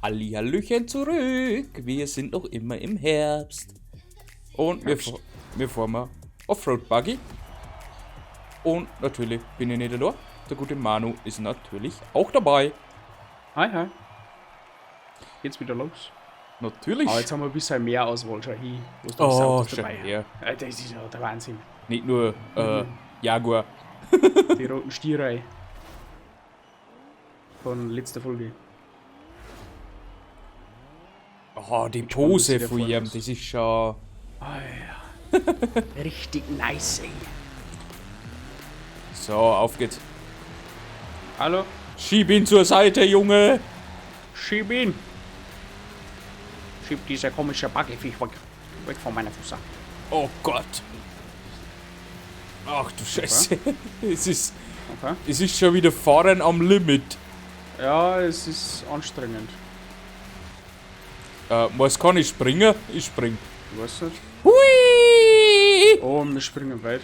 Hallihallöchen zurück. Wir sind noch immer im Herbst. Und wir fahren mal Offroad-Buggy. Und natürlich bin ich nicht allein. Der gute Manu ist natürlich auch dabei. Hi, hi. Geht's wieder los? Natürlich. Aber jetzt haben wir ein bisschen mehr Auswahl schon hier. Oh, schon her. Das ist ja der Wahnsinn. Nicht nur Jaguar. Die roten Stiere von letzter Folge. Oh, die Pose von vor ihm, ist. das ist schon... Ah ja. Richtig nice, ey. So, auf geht's. Hallo? Schieb ihn zur Seite, Junge. Schieb ihn! Schieb dieser komische Buggyviech weg von meiner Fuße. Oh Gott. Ach du Scheiße. Okay. Es ist schon wieder Fahren am Limit. Ja, es ist anstrengend. Was kann ich springen? Ich spring. Du weißt nicht? Hui! Oh, wir springen weit.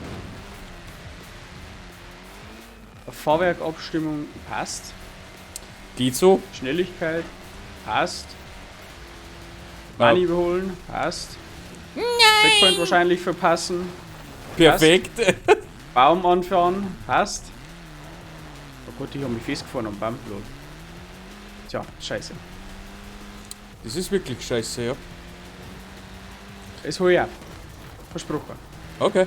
Fahrwerkabstimmung passt. Geht so? Schnelligkeit passt. Ja. Money überholen passt. Checkpoint wahrscheinlich verpassen. Perfekt. Baum anfahren passt. Oh Gott, ich habe mich festgefahren am Baumblot. Tja, scheiße. Das ist wirklich scheiße, ja. Es hol ich ab. Versprochen. Okay.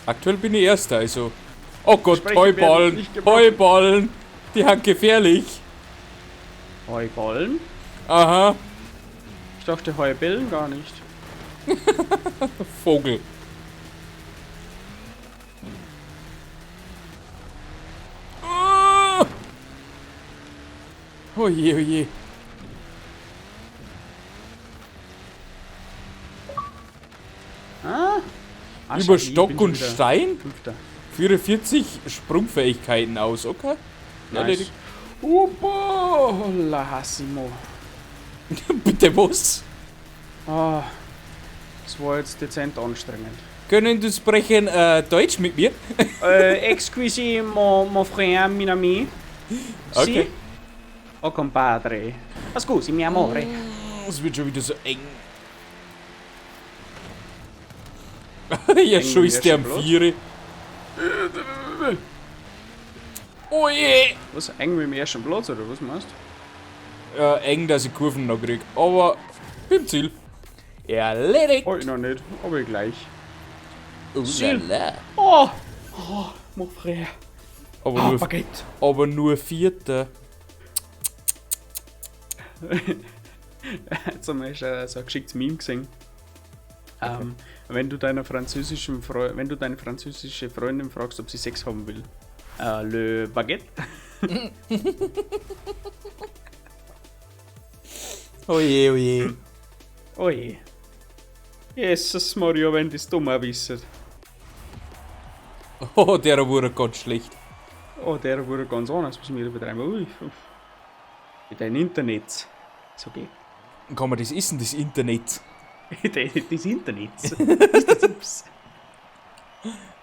Aktuell bin ich Erster, also... Oh Gott, Versprechen werden Heuballen! nicht gebrochen. Heuballen! Die haben gefährlich. Heuballen? Aha. Ich dachte Heubällen gar nicht. Vogel. Oh je, oh je. Über Stock und Stein? Fünfter. Führe 40 Sprungfähigkeiten aus, okay? Nice. Hola, Hassimo. Bitte was? Ah, das war jetzt dezent anstrengend. Können du sprechen Deutsch mit mir? Excusez mon frère, min ami. Okay. Si? Oh, compadre. Scusi, mi amore. Es wird schon wieder so eng. Ja, schon ist der am Viere. Oh je! Was, eng wie im ersten Platz, oder was meinst du? Eng, dass ich Kurven noch krieg. Aber im Ziel. Erledigt! Oh, noch nicht, aber gleich. Ziel. Oh, mon frère. Aber, nur, Baguette. aber nur Vierter. Jetzt haben wir schon so ein geschicktes Meme gesehen. Wenn du deine französische Freundin fragst, ob sie Sex haben will. Le Baguette. Oh je, oh je. Oh je. Jesus Mario, wenn das dummer wisset. Oh, der wurde ganz schlecht. Oh, der wurde ganz anders, was wir übertreiben. Ui, mit deinem Internet. So geht. Kann man das essen, das Internet? Das Internet. Das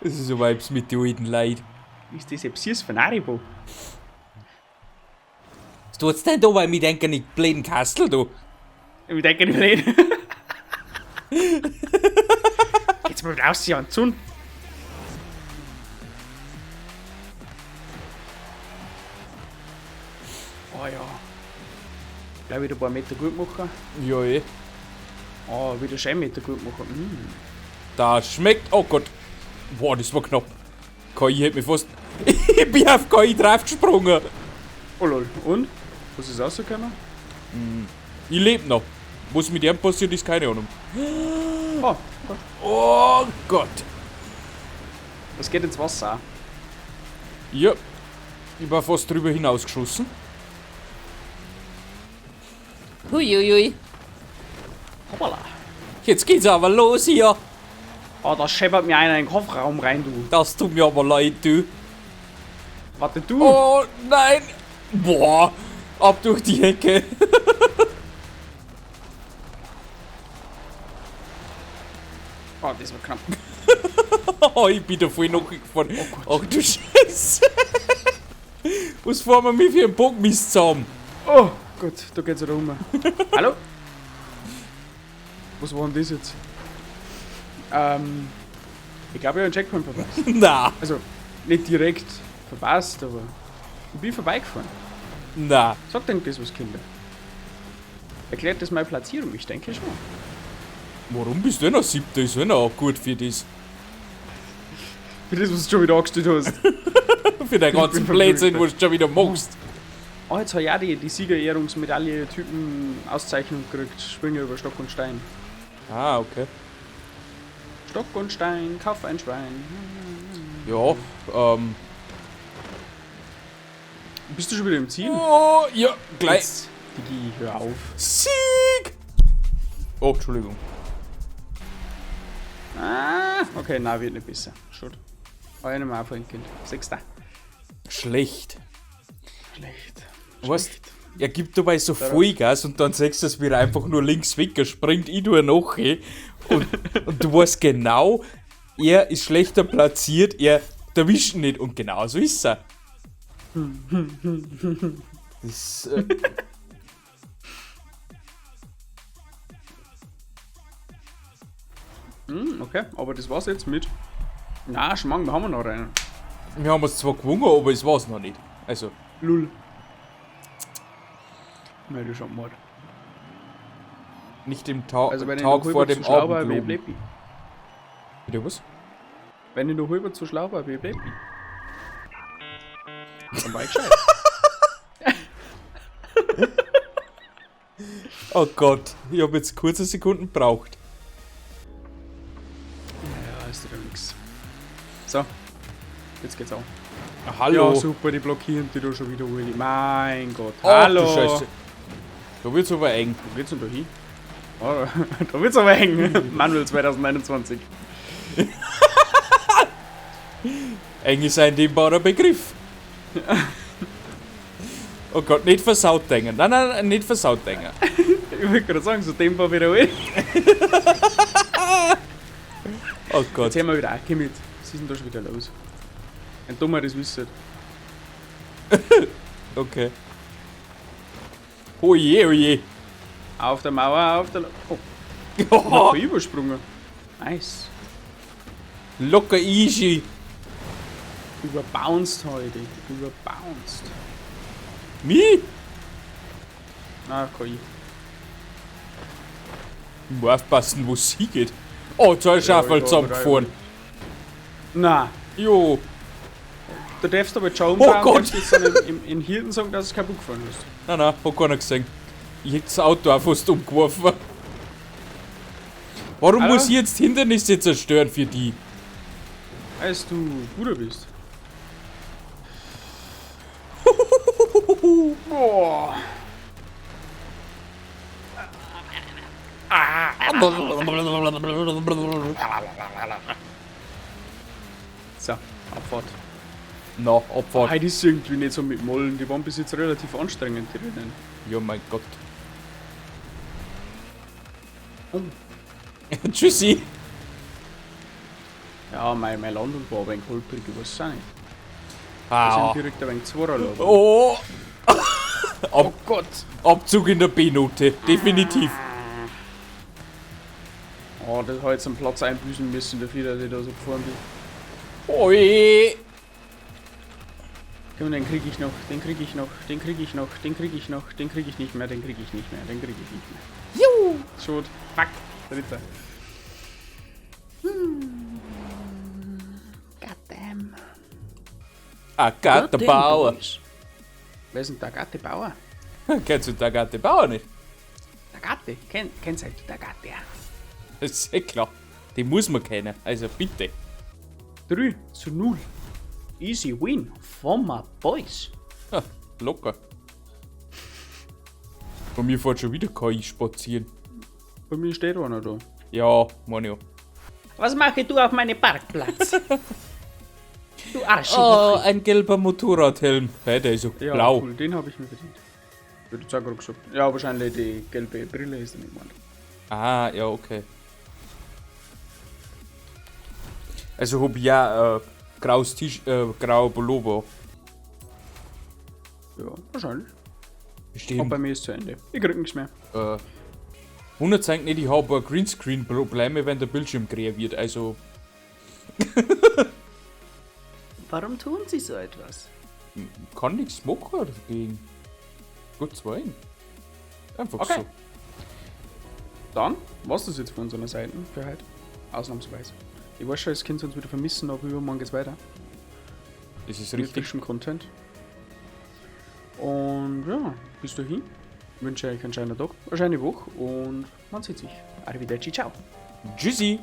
ist so Vibes mit den alten Leuten. Ist das ein Süß von Haribo? Was tut's denn da, weil wir denken nicht blöden Kastel, du? Ich denke nicht reden. Geht's mal raus, sie anzünden. Oh ja. Gleich wieder ein paar Meter gut machen. Ja, eh. Oh, wieder schon 1 Meter gut machen. Das schmeckt. Oh Gott. Boah, das war knapp. KI hat mich fast. Ich bin auf KI draufgesprungen. Oh lol. Und? Was ist rausgekommen? Ich lebe noch. Was mit dem passiert ist, keine Ahnung. Oh, Gott. Oh Gott. Das geht ins Wasser. Ja. Ich war fast drüber hinausgeschossen. Huiuiui. Hoppala. Jetzt geht's aber los hier. Oh, da scheppert mir einer in den Kofferraum rein, du. Das tut mir aber leid, du. Warte, du. Oh nein. Boah. Ab durch die Hecke. Oh, das war knapp. Oh, ich bin da voll noch gefahren. Oh, ach du Scheiße. Was fahren wir mit für einen Bockmist zusammen? Oh, Gut, da geht's wieder rum. Hallo? Was war denn das jetzt? Ich glaube, ich habe einen Checkpoint verpasst. Na, Also, nicht direkt verpasst, aber ich bin vorbeigefahren. na. Sagt denn das was, Kinder? Erklärt das meine Platzierung? Ich denke schon. Warum bist du denn noch 7? Ist ja noch gut für das. Für das, was du schon wieder angestellt hast. Für deinen ganzen Blödsinn, was du schon wieder machst. Oh, jetzt habe ich auch die Siegerehrungsmedaille Typen Auszeichnung gekriegt. Springe über Stock und Stein. Ah, okay. Stock und Stein, kauf ein Schwein. Ja, Bist du schon wieder im Ziel? Oh, ja, gleich. Jetzt, Digi, hör auf. Sieg! Oh, Entschuldigung. Ah, okay, na, wird nicht besser. Schut. Eine Mal für ein Kind. Sechster. Schlecht. Schlecht. Was? Er gibt dabei so Vollgas und dann sagst du, dass wir einfach nur links weg, er springt ich nur noch und du weißt genau, er ist schlechter platziert, er erwischt ihn nicht und genau so ist er. Das, Okay, aber das war's jetzt mit. Na, Schmang, wir haben noch einen. wir haben es zwar gewonnen, aber es war es noch nicht. Also, Lull. Nein, du schon mal. nicht im Also, wenn ich Tag noch vor halber dem zu schlau war, Abend wie loben. bleib ich? Bitte was? Wenn ich noch halber zu schlau war, wie bleib ich? Dann war ich gescheit. Oh Gott, ich habe jetzt kurze Sekunden gebraucht. Ja, ist doch nix. So. Jetzt geht's auch. Hallo. Ja, super, die blockieren die da schon wieder, Uli. Mein Gott. Ach, Hallo. du Scheiße. Da wird's aber eng. Wo geht's denn da hin? Oh, da wird's aber eng. Manuel 2021. Eng ist ein dehnbarer Begriff. Oh Gott, nicht versaut denken. Nein, nicht versaut denken. Ich wollte gerade sagen, so Tempo wieder Uli. Oh Gott. Jetzt haben wir wieder auch mit. Was ist denn da schon wieder los? Ein Dummer, das wisst. Okay. Oh je, oh je. Auf der Mauer, auf der... Oh, Oh, noch übersprungen. Nice. locker easy. Überbounced heute. Überbounced. Mi? Ah, KI. Ich muss aufpassen, wo sie geht. Oh, zwei Schaffel zusammengefahren. Na, Jo. du darfst aber jetzt schauen, Oh Gott. darfst jetzt dann in Hirten sagen, dass es kaputt gefahren ist. Nein, hab keiner gesehen. Ich hätte das Auto auch fast umgeworfen. Warum Hallo? muss ich jetzt Hindernisse zerstören für die? Als du Bruder bist. Boah. So, Abfahrt. Na, Abfahrt. Heute ist irgendwie nicht so mit Mollen. Die waren bis jetzt relativ anstrengend, die Rennen. Ja, mein Gott. Oh. Tschüssi. Ja, mein Landung war ein wenig holprig, ich weiß es auch nicht. Wir Ah. sind direkt ein wenig Zweierlager. Oh. Oh Gott! Abzug in der B-Note. Definitiv. Oh, das hat jetzt einen Platz einbüßen müssen, dafür, dass ich da so gefahren bin. Oh je. Komm, den krieg ich noch, den krieg ich noch, den krieg ich noch, den krieg ich noch, den krieg ich nicht mehr, den krieg ich nicht mehr, den krieg ich nicht mehr. Juhu. Schot. Fuck. Dritter. Goddamn. Agathe Bauer. Wer ist denn der Agathe Bauer? Kennst du die Agathe Bauer nicht? Der Agathe? Kennst halt der Agathe, ja. Das ist eh klar. Die muss man kennen. Also bitte. 3:0. Easy win for my boys. Ha, locker. Bei mir fährt schon wieder KI spazieren. Bei mir steht einer da. Ja, Mann. Was mache du auf meinem Parkplatz? Du Arsch. Oh, ein gelber Motorradhelm. Hey, der ist so Ja, blau. cool, den habe ich mir verdient. Würde ich sagen, gesagt. Ja, wahrscheinlich die gelbe Brille ist nicht gemeint. Ah, ja, okay. Also hab ich ja graues Pullover. Ja, wahrscheinlich. Und bei mir ist zu Ende. Ich krieg nichts mehr. Wundert sich nicht, ich habe Greenscreen-Probleme, wenn der Bildschirm grä wird, also. Warum tun Sie so etwas? Kann nichts machen dagegen. Gut Willen. Einfach Okay. so. Dann war's das jetzt von unserer Seite für heute. Ausnahmsweise. Ich weiß schon, das Kind uns wieder vermissen, aber übermorgen geht's weiter. Das ist Mit richtig. frischem Content. Und ja, bis dahin wünsche ich euch einen schönen Tag, eine schöne Woche und man sieht sich. Arrivederci, ciao. Tschüssi.